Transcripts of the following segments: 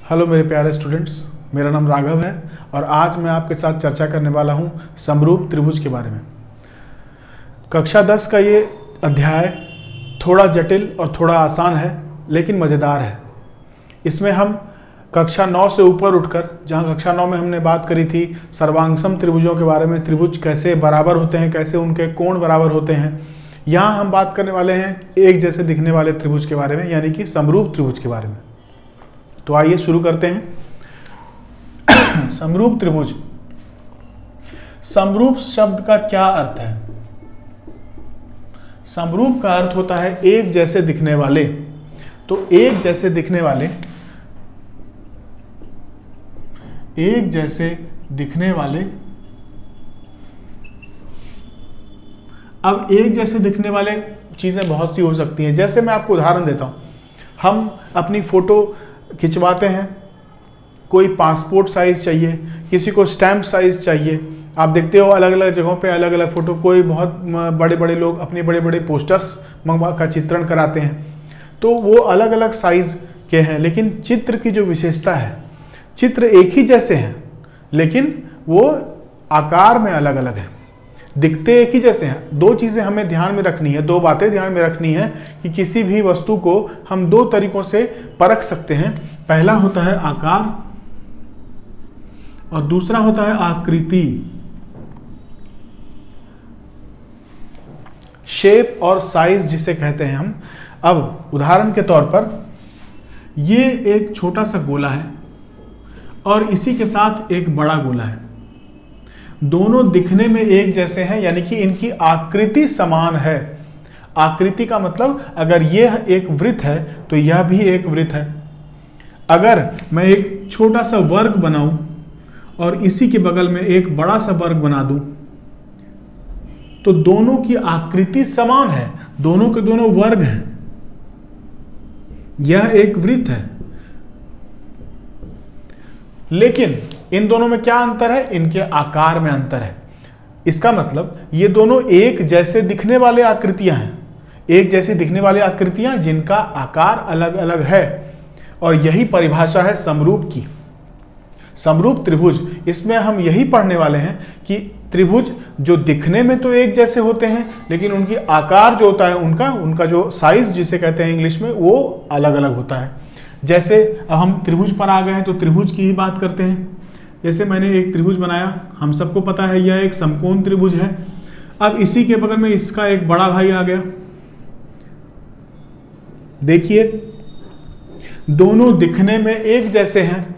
Hello मेरे प्यारे students, मेरा नाम राघव है और आज मैं आपके साथ चर्चा करने वाला हूं समरूप त्रिभुज के बारे में। कक्षा 10 का ये अध्याय थोड़ा जटिल और थोड़ा आसान है लेकिन मज़ेदार है। इसमें हम कक्षा 9 से ऊपर उठकर, जहां कक्षा 9 में हमने बात करी थी सर्वांगसम त्रिभुजों के बारे में, त्रिभुज कैसे बराबर होते हैं, कैसे उनके कोण बराबर होते हैं, यहाँ हम बात करने वाले हैं एक जैसे दिखने वाले त्रिभुज के बारे में, यानी कि समरूप त्रिभुज के बारे में। तो आइए शुरू करते हैं। समरूप त्रिभुज। समरूप शब्द का क्या अर्थ है? समरूप का अर्थ होता है एक जैसे दिखने वाले। तो एक जैसे दिखने वाले, एक जैसे दिखने वाले। अब एक जैसे दिखने वाले चीजें बहुत सी हो सकती हैं। जैसे मैं आपको उदाहरण देता हूं, हम अपनी फोटो खिंचवाते हैं, कोई पासपोर्ट साइज चाहिए, किसी को स्टैम्प साइज चाहिए। आप देखते हो अलग अलग जगहों पे अलग अलग फोटो, कोई बहुत बड़े बड़े लोग अपने बड़े बड़े पोस्टर्स का चित्रण कराते हैं, तो वो अलग अलग साइज के हैं। लेकिन चित्र की जो विशेषता है, चित्र एक ही जैसे हैं लेकिन वो आकार में अलग अलग हैं, दिखते एक ही जैसे हैं। दो चीज़ें हमें ध्यान में रखनी है, दो बातें ध्यान में रखनी है कि किसी भी वस्तु को हम दो तरीकों से परख सकते हैं। पहला होता है आकार और दूसरा होता है आकृति, शेप और साइज जिसे कहते हैं हम। अब उदाहरण के तौर पर ये एक छोटा सा गोला है और इसी के साथ एक बड़ा गोला है। दोनों दिखने में एक जैसे हैं, यानी कि इनकी आकृति समान है। आकृति का मतलब अगर यह एक वृत्त है तो यह भी एक वृत्त है। अगर मैं एक छोटा सा वर्ग बनाऊं और इसी के बगल में एक बड़ा सा वर्ग बना दूं तो दोनों की आकृति समान है, दोनों के दोनों वर्ग हैं। यह एक वृत्त है, लेकिन इन दोनों में क्या अंतर है? इनके आकार में अंतर है। इसका मतलब ये दोनों एक जैसे दिखने वाले आकृतियां हैं, एक जैसी दिखने वाली आकृतियां जिनका आकार अलग अलग है, और यही परिभाषा है समरूप की। समरूप त्रिभुज, इसमें हम यही पढ़ने वाले हैं कि त्रिभुज जो दिखने में तो एक जैसे होते हैं लेकिन उनकी आकार जो होता है, उनका जो साइज जिसे कहते हैं इंग्लिश में, वो अलग अलग होता है। जैसे अब हम त्रिभुज पर आ गए हैं तो त्रिभुज की ही बात करते हैं। जैसे मैंने एक त्रिभुज बनाया, हम सबको पता है यह एक समकोण त्रिभुज है। अब इसी के बगल में इसका एक बड़ा भाई आ गया। देखिए दोनों दिखने में एक जैसे हैं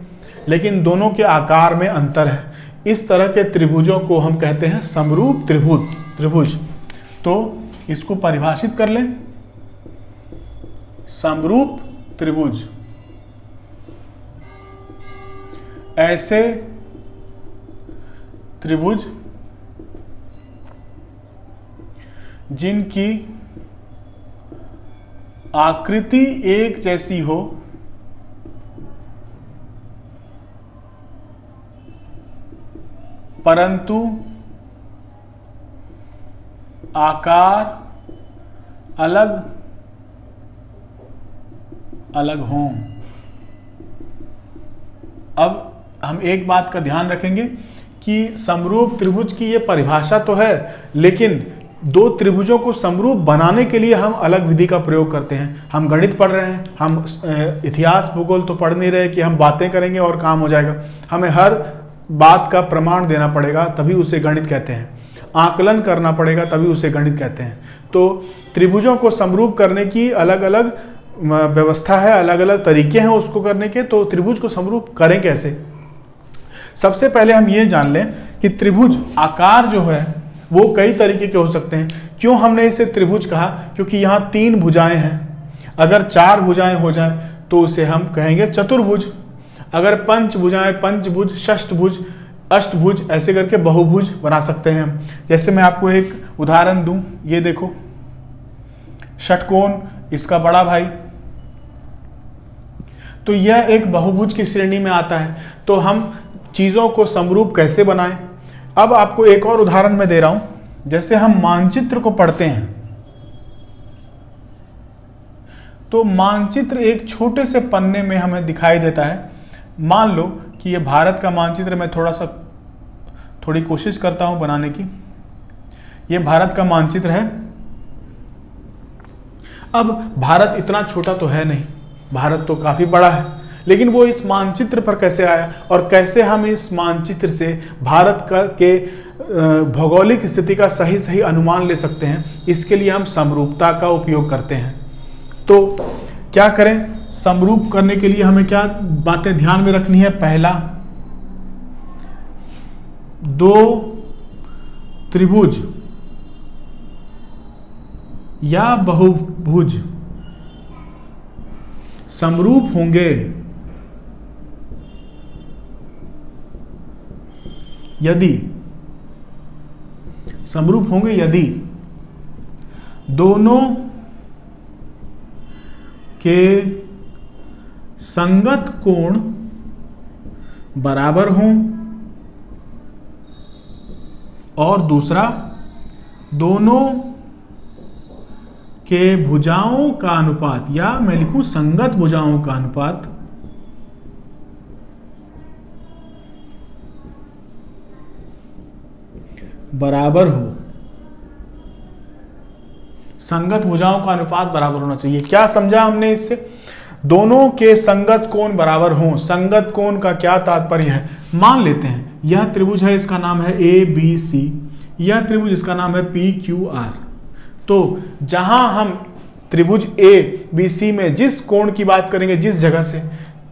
लेकिन दोनों के आकार में अंतर है। इस तरह के त्रिभुजों को हम कहते हैं समरूप त्रिभुज। तो इसको परिभाषित कर लें। समरूप त्रिभुज ऐसे त्रिभुज जिनकी आकृति एक जैसी हो परंतु आकार अलग अलग हों। अब हम एक बात का ध्यान रखेंगे कि समरूप त्रिभुज की ये परिभाषा तो है, लेकिन दो त्रिभुजों को समरूप बनाने के लिए हम अलग विधि का प्रयोग करते हैं। हम गणित पढ़ रहे हैं, हम इतिहास भूगोल तो पढ़ नहीं रहे कि हम बातें करेंगे और काम हो जाएगा। हमें हर बात का प्रमाण देना पड़ेगा, तभी उसे गणित कहते हैं। आकलन करना पड़ेगा, तभी उसे गणित कहते हैं। तो त्रिभुजों को समरूप करने की अलग अलग व्यवस्था है, अलग अलग तरीके हैं उसको करने के। तो त्रिभुज को समरूप करें कैसे? सबसे पहले हम ये जान लें कि त्रिभुज आकार जो है वो कई तरीके के हो सकते हैं। क्यों हमने इसे त्रिभुज कहा? क्योंकि यहाँ 3 भुजाएं हैं। अगर 4 भुजाएं हो जाए तो उसे हम कहेंगे चतुर्भुज। अगर 5 भुजाएं, पंचभुज, षष्ठभुज, अष्टभुज, ऐसे करके बहुभुज बना सकते हैं हम। जैसे मैं आपको एक उदाहरण दूं, ये देखो षटकोण, इसका बड़ा भाई, तो यह एक बहुभुज की श्रेणी में आता है। तो हम चीजों को समरूप कैसे बनाएं? अब आपको एक और उदाहरण मैं दे रहा हूं। जैसे हम मानचित्र को पढ़ते हैं तो मानचित्र एक छोटे से पन्ने में हमें दिखाई देता है मान लो कि ये भारत का मानचित्र, मैं थोड़ी कोशिश करता हूं बनाने की। ये भारत का मानचित्र है। अब भारत इतना छोटा तो है नहीं, भारत तो काफी बड़ा है, लेकिन वो इस मानचित्र पर कैसे आया और कैसे हम इस मानचित्र से भारत के भौगोलिक स्थिति का सही अनुमान ले सकते हैं, इसके लिए हम समरूपता का उपयोग करते हैं। तो क्या करें, समरूप करने के लिए हमें क्या बातें ध्यान में रखनी है। पहला, दो त्रिभुज या बहुभुज समरूप होंगे यदि दोनों के संगत कोण बराबर हों, और दूसरा, दोनों के भुजाओं का अनुपात, या मैं लिखूं संगत भुजाओं का अनुपात बराबर हो। संगत भुजाओं का अनुपात बराबर होना चाहिए। क्या समझा हमने इससे? दोनों के संगत कोण बराबर हों। संगत कोण का क्या तात्पर्य है? मान लेते हैं यह त्रिभुज है, इसका नाम है ABC, यह त्रिभुज इसका नाम है PQR। तो जहां हम त्रिभुज ABC में जिस कोण की बात करेंगे, जिस जगह से,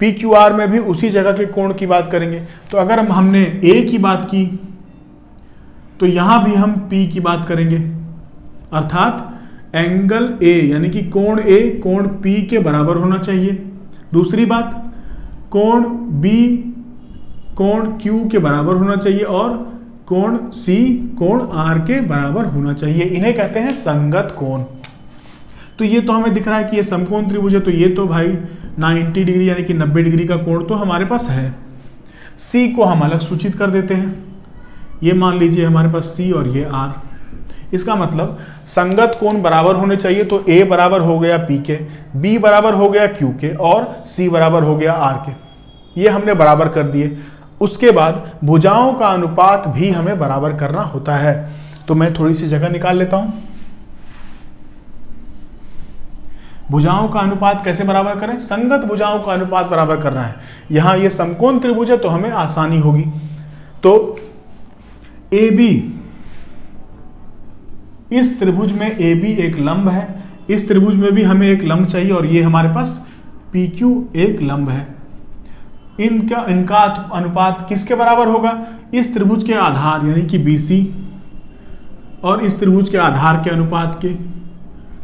PQR में भी उसी जगह के कोण की बात करेंगे। तो अगर हमने A की बात की तो यहां भी हम P की बात करेंगे, अर्थात एंगल A यानी कि कोण A कोण P के बराबर होना चाहिए। दूसरी बात, कोण B कोण Q के बराबर होना चाहिए, और कोण C कोण R के बराबर होना चाहिए। इन्हें कहते हैं संगत कोण। तो ये तो हमें दिख रहा है कि ये समकोण त्रिभुज है, तो ये तो भाई 90 डिग्री यानी कि 90 डिग्री का कोण तो हमारे पास है। C को हम अलग सूचित कर देते हैं, ये मान लीजिए हमारे पास C और ये R। इसका मतलब संगत कोण बराबर होने चाहिए। तो A बराबर हो गया P के, B बराबर हो गया Q के, और C बराबर हो गया R के। ये हमने बराबर कर दिए। उसके बाद भुजाओं का अनुपात भी हमें बराबर करना होता है। तो मैं थोड़ी सी जगह निकाल लेता हूं। भुजाओं का अनुपात कैसे बराबर करें? संगत भुजाओं का अनुपात बराबर करना है। यहां ये समकोण त्रिभुज है तो हमें आसानी होगी। तो AB, इस त्रिभुज में AB एक लंब है, इस त्रिभुज में भी हमें एक लंब चाहिए, और ये हमारे पास PQ एक लंब है। इनका अनुपात किसके बराबर होगा? इस त्रिभुज के आधार यानी कि BC और इस त्रिभुज के आधार के अनुपात के,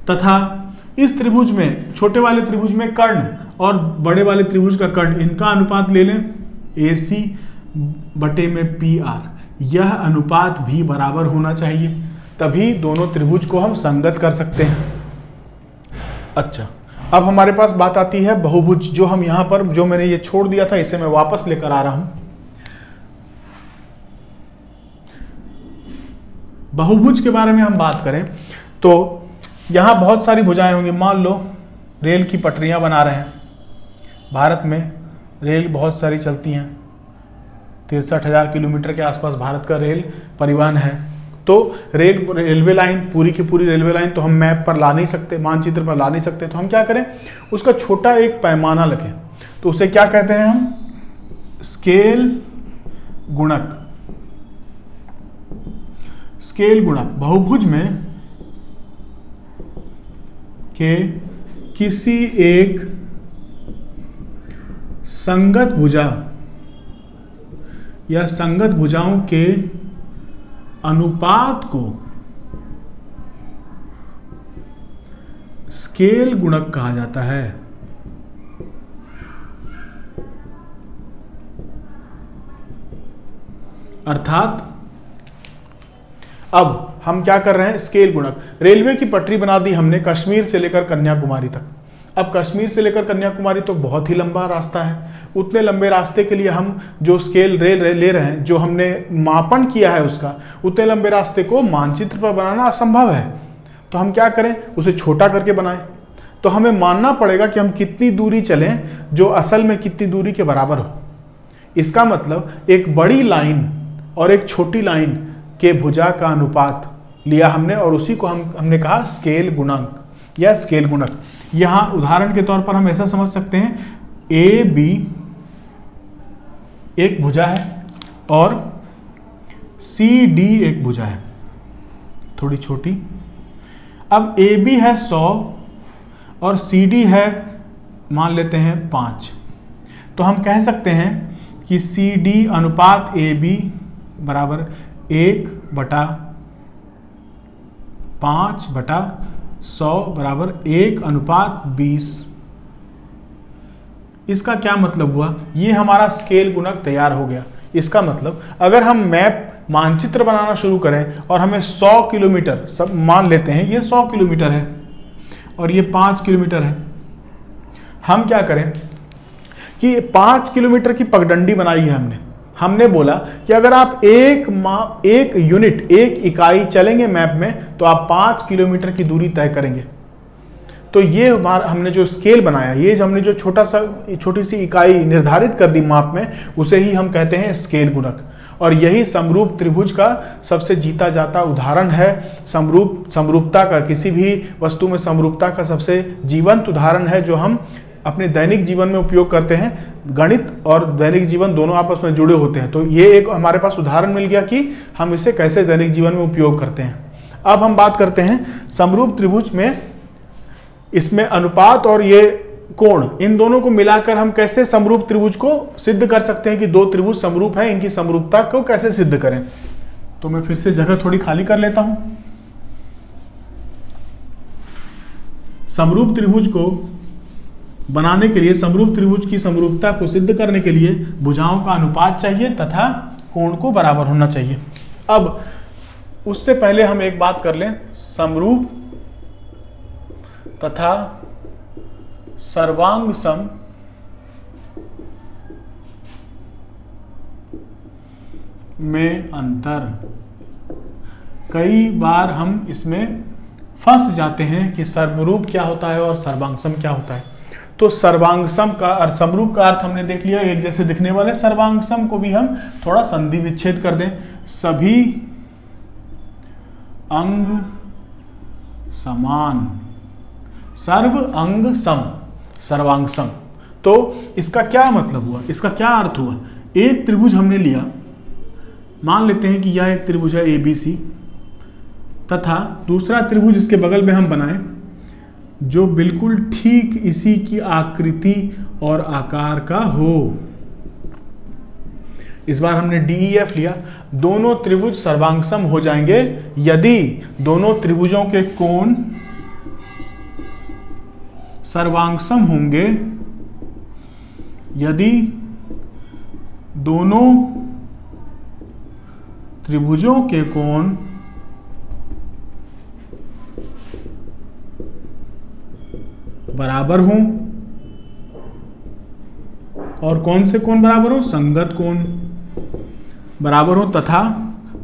तथा इस त्रिभुज में, छोटे वाले त्रिभुज में कर्ण और बड़े वाले त्रिभुज का कर्ण, इनका अनुपात ले लें AC बटे में PR। यह अनुपात भी बराबर होना चाहिए, तभी दोनों त्रिभुज को हम संगत कर सकते हैं। अच्छा, अब हमारे पास बात आती है बहुभुज, जो हम यहां पर, जो मैंने ये छोड़ दिया था, इसे मैं वापस लेकर आ रहा हूं। बहुभुज के बारे में हम बात करें तो यहां बहुत सारी भुजाएं होंगी। मान लो रेल की पटरियां बना रहे हैं, भारत में रेल बहुत सारी चलती हैं, 63,000 किलोमीटर के आसपास भारत का रेल परिवहन है। तो रेलवे लाइन, पूरी की पूरी रेलवे लाइन तो हम मैप पर ला नहीं सकते, मानचित्र पर ला नहीं सकते। तो हम क्या करें, उसका छोटा एक पैमाना रखें। तो उसे क्या कहते हैं हम? स्केल गुणक। स्केल गुणक बहुभुज में के किसी एक संगत भुजा या संगत भुजाओं के अनुपात को स्केल गुणक कहा जाता है। अर्थात अब हम क्या कर रहे हैं? स्केल गुणक। रेलवे की पटरी बना दी हमने कश्मीर से लेकर कन्याकुमारी तक। अब कश्मीर से लेकर कन्याकुमारी तो बहुत ही लंबा रास्ता है। उतने लंबे रास्ते के लिए हम जो स्केल रेल ले रहे हैं, जो हमने मापन किया है उसका, उतने लंबे रास्ते को मानचित्र पर बनाना असंभव है। तो हम क्या करें? उसे छोटा करके बनाएं। तो हमें मानना पड़ेगा कि हम कितनी दूरी चलें जो असल में कितनी दूरी के बराबर हो। इसका मतलब एक बड़ी लाइन और एक छोटी लाइन के भुजा का अनुपात लिया हमने और उसी को हमने कहा स्केल गुणांक या स्केल गुणक। यहाँ उदाहरण के तौर पर हम ऐसा समझ सकते हैं, ए बी एक भुजा है और सी डी एक भुजा है थोड़ी छोटी। अब ए बी है 100 और सी डी है मान लेते हैं 5, तो हम कह सकते हैं कि सी डी अनुपात ए बी बराबर 1/5/100 बराबर 1/20। इसका क्या मतलब हुआ, ये हमारा स्केल गुणक तैयार हो गया। इसका मतलब अगर हम मैप मानचित्र बनाना शुरू करें और हमें 100 किलोमीटर, सब मान लेते हैं ये 100 किलोमीटर है और ये 5 किलोमीटर है, हम क्या करें कि 5 किलोमीटर की पगडंडी बनाई है हमने बोला कि अगर आप एक यूनिट, एक इकाई चलेंगे मैप में तो आप 5 किलोमीटर की दूरी तय करेंगे। तो ये हमने जो स्केल बनाया, ये जो हमने जो छोटी सी इकाई निर्धारित कर दी माप में, उसे ही हम कहते हैं स्केल गुणक। और यही समरूप त्रिभुज का सबसे जीता जाता उदाहरण है। समरूपता का, किसी भी वस्तु में समरूपता का सबसे जीवंत उदाहरण है जो हम अपने दैनिक जीवन में उपयोग करते हैं। गणित और दैनिक जीवन दोनों आपस में जुड़े होते हैं, तो ये एक हमारे पास उदाहरण मिल गया कि हम इसे कैसे दैनिक जीवन में उपयोग करते हैं। अब हम बात करते हैं समरूप त्रिभुज में, इसमें अनुपात और ये कोण, इन दोनों को मिलाकर हम कैसे समरूप त्रिभुज को सिद्ध कर सकते हैं कि दो त्रिभुज समरूप हैं, इनकी समरूपता को कैसे सिद्ध करें। तो मैं फिर से जगह थोड़ी खाली कर लेता हूं। समरूप त्रिभुज को बनाने के लिए, समरूप त्रिभुज की समरूपता को सिद्ध करने के लिए भुजाओं का अनुपात चाहिए तथा कोण को बराबर होना चाहिए। अब उससे पहले हम एक बात कर लें, समरूप तथा सर्वांग सम में अंतर। कई बार हम इसमें फंस जाते हैं कि समरूप क्या होता है और सर्वांग सम क्या होता है। तो सर्वांग सम का अर्थ, समरूप का अर्थ हमने देख लिया, एक जैसे दिखने वाले। सर्वांग सम को भी हम थोड़ा संधि विच्छेद कर दें, सभी अंग समान, सर्व अंग सम, सर्वांग सम। तो इसका क्या मतलब हुआ, इसका क्या अर्थ हुआ। एक त्रिभुज हमने लिया, मान लेते हैं कि यह एक त्रिभुज है ABC, तथा दूसरा त्रिभुज इसके बगल में हम बनाएं जो बिल्कुल ठीक इसी की आकृति और आकार का हो। इस बार हमने DEF लिया। दोनों त्रिभुज सर्वांगसम हो जाएंगे यदि दोनों त्रिभुजों के कोण सर्वांगसम होंगे, यदि दोनों त्रिभुजों के कोण बराबर हों। और कौन से कोण बराबर हो, संगत कोण बराबर हो, तथा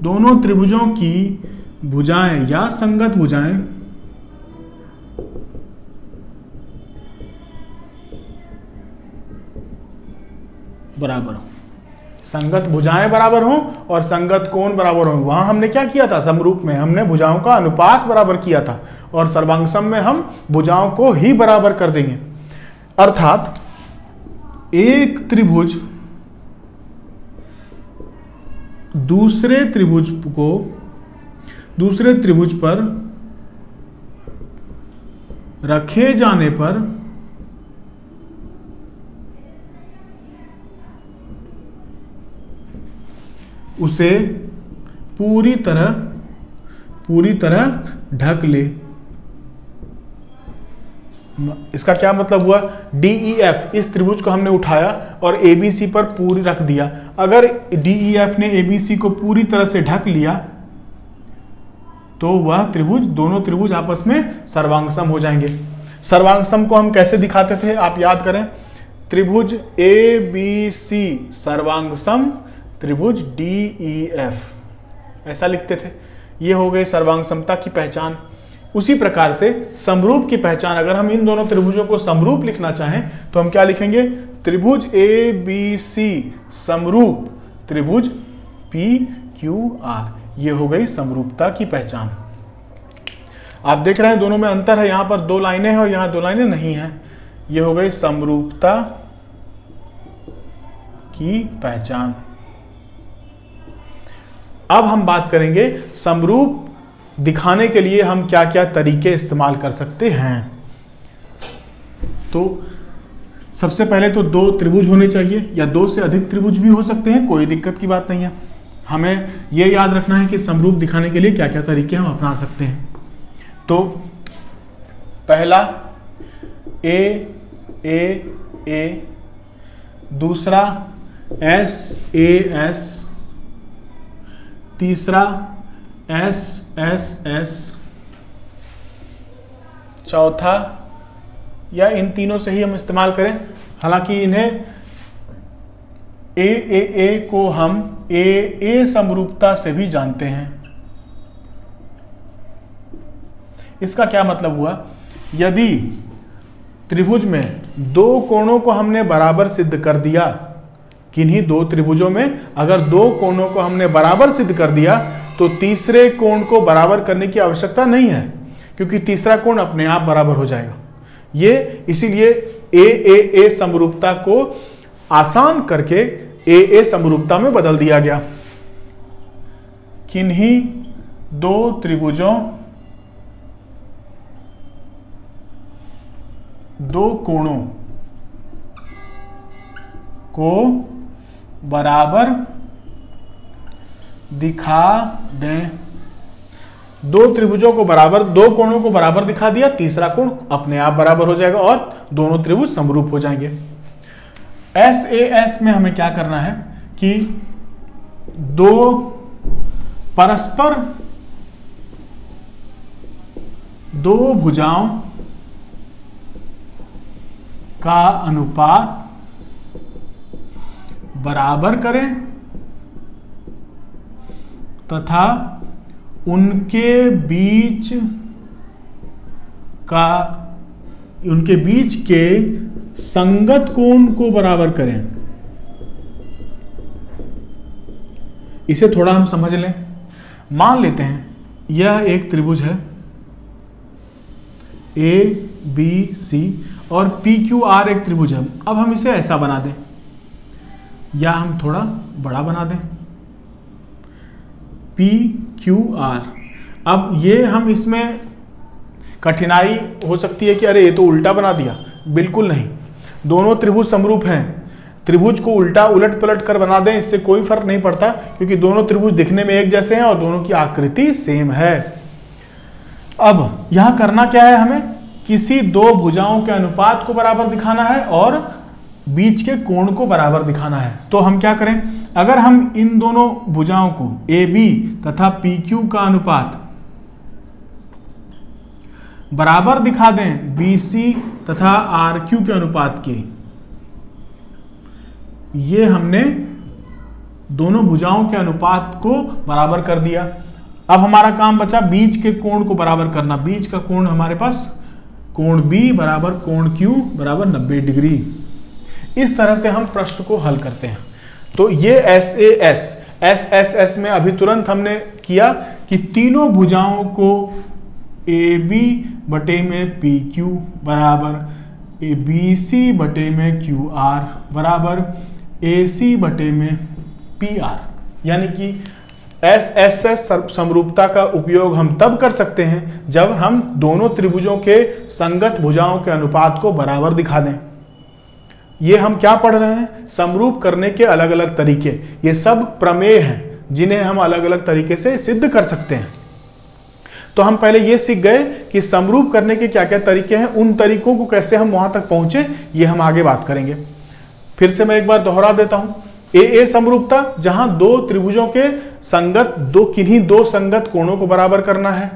दोनों त्रिभुजों की भुजाएं या संगत भुजाएं बराबर हो। संगत भुजाएं बराबर हों और संगत कोण बराबर हों। वहां हमने क्या किया था, समरूप में हमने भुजाओं का अनुपात बराबर किया था, और सर्वांगसम में हम भुजाओं को ही बराबर कर देंगे। अर्थात एक त्रिभुज दूसरे त्रिभुज पर रखे जाने पर उसे पूरी तरह ढक ले। इसका क्या मतलब हुआ, DEF, इस त्रिभुज को हमने उठाया और ABC पर पूरी रख दिया। अगर DEF ने ABC को पूरी तरह से ढक लिया तो वह त्रिभुज, दोनों त्रिभुज आपस में सर्वांगसम हो जाएंगे। सर्वांगसम को हम कैसे दिखाते थे, आप याद करें, त्रिभुज ABC सर्वांगसम त्रिभुज DEF, ऐसा लिखते थे। ये हो गई सर्वांगसमता की पहचान। उसी प्रकार से समरूप की पहचान, अगर हम इन दोनों त्रिभुजों को समरूप लिखना चाहें तो हम क्या लिखेंगे, त्रिभुज ए बी सी समरूप त्रिभुज पी क्यू आर, ये हो गई समरूपता की पहचान। आप देख रहे हैं दोनों में अंतर है, यहां पर 2 लाइनें हैं और यहां 2 लाइनें नहीं हैं। ये हो गई समरूपता की पहचान। अब हम बात करेंगे समरूप दिखाने के लिए हम क्या क्या तरीके इस्तेमाल कर सकते हैं। तो सबसे पहले तो 2 त्रिभुज होने चाहिए या 2 से अधिक त्रिभुज भी हो सकते हैं, कोई दिक्कत की बात नहीं है। हमें यह याद रखना है कि समरूप दिखाने के लिए क्या क्या तरीके हम अपना सकते हैं। तो पहला ए ए ए, दूसरा एस ए एस, तीसरा एस एस एस, चौथा या इन तीनों से ही हम इस्तेमाल करें। हालांकि इन्हें ए को हम ए समरूपता से भी जानते हैं। इसका क्या मतलब हुआ, यदि त्रिभुज में 2 कोणों को हमने बराबर सिद्ध कर दिया, किन्हीं 2 त्रिभुजों में अगर 2 कोणों को हमने बराबर सिद्ध कर दिया तो तीसरे कोण को बराबर करने की आवश्यकता नहीं है, क्योंकि तीसरा कोण अपने आप बराबर हो जाएगा। ये इसीलिए ए समरूपता को आसान करके ए समरूपता में बदल दिया गया। किन्हीं 2 त्रिभुजों 2 कोणों को बराबर दिखा दें। 2 त्रिभुजों को बराबर, 2 कोणों को बराबर दिखा दिया, तीसरा कोण अपने आप बराबर हो जाएगा और दोनों त्रिभुज समरूप हो जाएंगे। एस ए एस में हमें क्या करना है कि 2 परस्पर 2 भुजाओं का अनुपात बराबर करें तथा उनके बीच के संगत कोण को बराबर करें। इसे थोड़ा हम समझ लें। मान लेते हैं यह एक त्रिभुज है ए बी सी और पी क्यू आर एक त्रिभुज है। अब हम इसे ऐसा बना दें या हम थोड़ा बड़ा बना दें, पी क्यू आर। अब ये हम इसमें कठिनाई हो सकती है कि अरे ये तो उल्टा बना दिया। बिल्कुल नहीं, दोनों त्रिभुज समरूप हैं। त्रिभुज को उल्टा उलट पलट कर बना दें, इससे कोई फर्क नहीं पड़ता, क्योंकि दोनों त्रिभुज दिखने में एक जैसे हैं और दोनों की आकृति सेम है। अब यहां करना क्या है, हमें किसी 2 भुजाओं के अनुपात को बराबर दिखाना है और बीच के कोण को बराबर दिखाना है। तो हम क्या करें, अगर हम इन दोनों भुजाओं को ए बी तथा पी क्यू का अनुपात बराबर दिखा दें बी सी तथा आर क्यू के अनुपात के, ये हमने दोनों भुजाओं के अनुपात को बराबर कर दिया। अब हमारा काम बचा बीच के कोण को बराबर करना। बीच का कोण हमारे पास कोण बी बराबर कोण क्यू बराबर 90 डिग्री। इस तरह से हम प्रश्न को हल करते हैं। तो ये एस एस एस में अभी तुरंत हमने किया कि तीनों भुजाओं को ए बी बटे में पी क्यू बराबर ए बी सी बटे में क्यू आर बराबर ए सी बटे में पी आर, यानी कि एस एस एस समरूपता का उपयोग हम तब कर सकते हैं जब हम दोनों त्रिभुजों के संगत भुजाओं के अनुपात को बराबर दिखा दें। ये हम क्या पढ़ रहे हैं, समरूप करने के अलग अलग तरीके। ये सब प्रमेय हैं जिन्हें हम अलग अलग तरीके से सिद्ध कर सकते हैं। तो हम पहले ये सीख गए कि समरूप करने के क्या क्या तरीके हैं, उन तरीकों को कैसे हम वहां तक पहुंचे, ये हम आगे बात करेंगे। फिर से मैं एक बार दोहरा देता हूं। ए समरूपता, जहां 2 त्रिभुजों के संगत किन्हीं 2 संगत कोणों को बराबर करना है।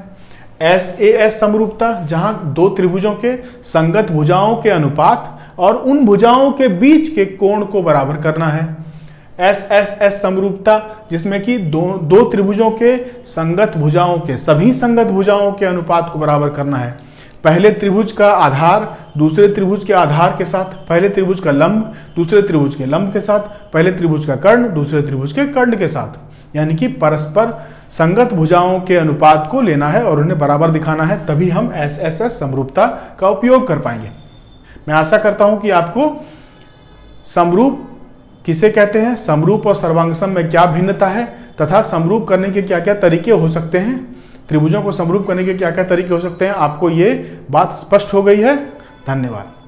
एस समरूपता, जहां 2 त्रिभुजों के संगत भुजाओं के अनुपात और उन भुजाओं के बीच के कोण को बराबर करना है। एस समरूपता, जिसमें कि 2 त्रिभुजों के संगत भुजाओं के, सभी संगत भुजाओं के अनुपात को बराबर करना है। पहले त्रिभुज का आधार दूसरे त्रिभुज के आधार के साथ, पहले त्रिभुज का लंब दूसरे त्रिभुज के लंब के साथ, पहले त्रिभुज का कर्ण दूसरे त्रिभुज के कर्ण के साथ, यानी कि परस्पर संगत भुजाओं के अनुपात को लेना है और उन्हें बराबर दिखाना है, तभी हम एसएसएस समरूपता का उपयोग कर पाएंगे। मैं आशा करता हूं कि आपको समरूप किसे कहते हैं, समरूप और सर्वांगसम में क्या भिन्नता है, तथा समरूप करने के क्या क्या तरीके हो सकते हैं, त्रिभुजों को समरूप करने के क्या क्या तरीके हो सकते हैं, आपको ये बात स्पष्ट हो गई है। धन्यवाद।